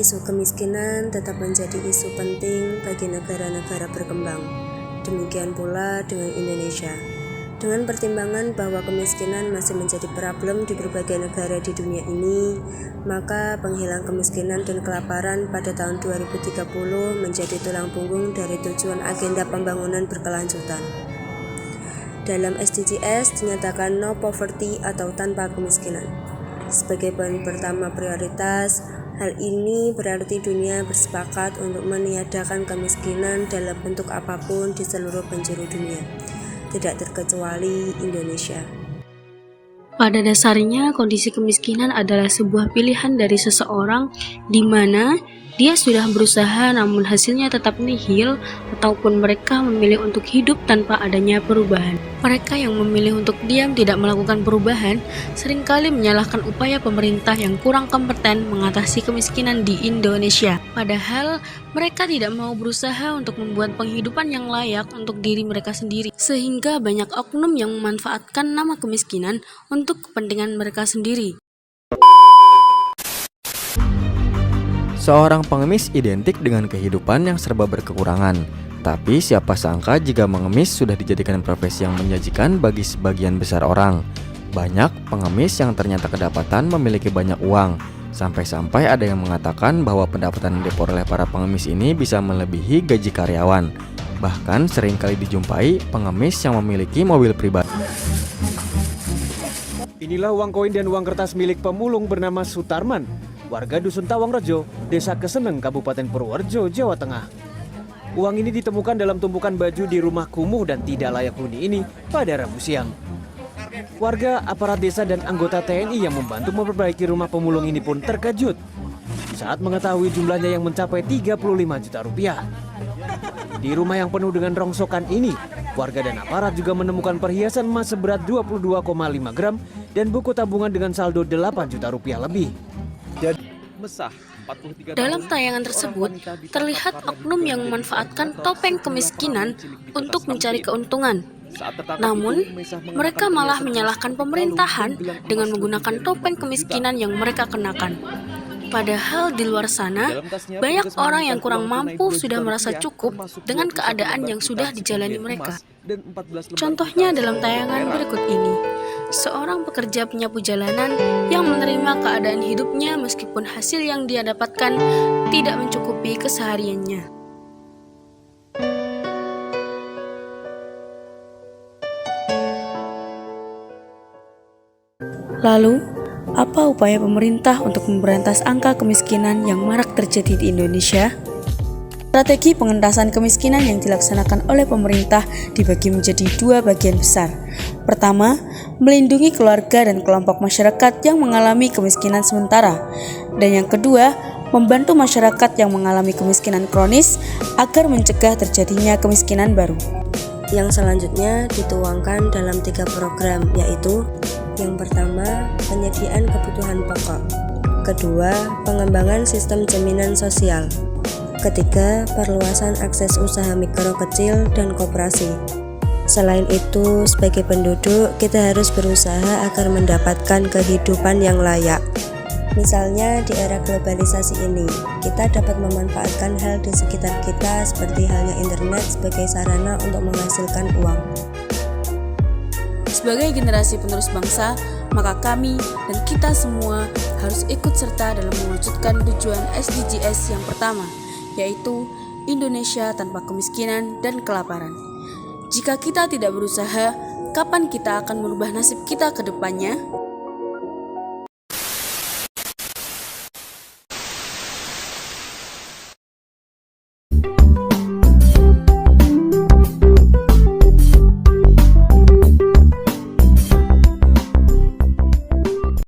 Isu kemiskinan tetap menjadi isu penting bagi negara-negara berkembang. Demikian pula dengan Indonesia. Dengan pertimbangan bahwa kemiskinan masih menjadi problem di berbagai negara di dunia ini, maka penghilang kemiskinan dan kelaparan pada tahun 2030 menjadi tulang punggung dari tujuan agenda pembangunan berkelanjutan. Dalam SDGs dinyatakan no poverty atau tanpa kemiskinan. Sebagai poin pertama prioritas, hal ini berarti dunia bersepakat untuk meniadakan kemiskinan dalam bentuk apapun di seluruh penjuru dunia, tidak terkecuali Indonesia. Pada dasarnya, kondisi kemiskinan adalah sebuah pilihan dari seseorang di mana dia sudah berusaha namun hasilnya tetap nihil, ataupun mereka memilih untuk hidup tanpa adanya perubahan. Mereka yang memilih untuk diam tidak melakukan perubahan seringkali menyalahkan upaya pemerintah yang kurang kompeten mengatasi kemiskinan di Indonesia. Padahal mereka tidak mau berusaha untuk membuat penghidupan yang layak untuk diri mereka sendiri, sehingga banyak oknum yang memanfaatkan nama kemiskinan untuk kepentingan mereka sendiri. Seorang pengemis identik dengan kehidupan yang serba berkekurangan. Tapi siapa sangka jika mengemis sudah dijadikan profesi yang menjanjikan bagi sebagian besar orang. Banyak pengemis yang ternyata kedapatan memiliki banyak uang. Sampai-sampai ada yang mengatakan bahwa pendapatan yang diperoleh para pengemis ini bisa melebihi gaji karyawan. Bahkan seringkali dijumpai pengemis yang memiliki mobil pribadi. Inilah uang koin dan uang kertas milik pemulung bernama Sutarman, warga Dusun Tawangrejo, Desa Keseneng, Kabupaten Purworejo, Jawa Tengah. Uang ini ditemukan dalam tumpukan baju di rumah kumuh dan tidak layak huni ini pada Rabu siang. Warga, aparat desa dan anggota TNI yang membantu memperbaiki rumah pemulung ini pun terkejut saat mengetahui jumlahnya yang mencapai 35 juta rupiah. Di rumah yang penuh dengan rongsokan ini, warga dan aparat juga menemukan perhiasan emas seberat 22,5 gram dan buku tabungan dengan saldo 8 juta rupiah lebih. Dalam tayangan tersebut, terlihat oknum yang memanfaatkan topeng kemiskinan untuk mencari keuntungan. Namun, mereka malah menyalahkan pemerintahan dengan menggunakan topeng kemiskinan yang mereka kenakan. Padahal di luar sana, banyak orang yang kurang mampu sudah merasa cukup dengan keadaan yang sudah dijalani mereka. Contohnya dalam tayangan berikut ini, seorang pekerja penyapu jalanan yang menerima keadaan hidupnya meskipun hasil yang dia dapatkan tidak mencukupi kesehariannya. Lalu, apa upaya pemerintah untuk memberantas angka kemiskinan yang marak terjadi di Indonesia? Strategi pengentasan kemiskinan yang dilaksanakan oleh pemerintah dibagi menjadi dua bagian besar. Pertama, melindungi keluarga dan kelompok masyarakat yang mengalami kemiskinan sementara. Dan yang kedua, membantu masyarakat yang mengalami kemiskinan kronis agar mencegah terjadinya kemiskinan baru. Yang selanjutnya dituangkan dalam 3 program, yaitu yang pertama, penyediaan kebutuhan pokok. Kedua, pengembangan sistem jaminan sosial. Ketiga, perluasan akses usaha mikro kecil dan koperasi. Selain itu, sebagai penduduk, kita harus berusaha agar mendapatkan kehidupan yang layak. Misalnya di era globalisasi ini, kita dapat memanfaatkan hal di sekitar kita seperti halnya internet sebagai sarana untuk menghasilkan uang. Sebagai generasi penerus bangsa, maka kami dan kita semua harus ikut serta dalam mewujudkan tujuan SDGs yang pertama, yaitu Indonesia tanpa kemiskinan dan kelaparan. Jika kita tidak berusaha, kapan kita akan merubah nasib kita ke depannya?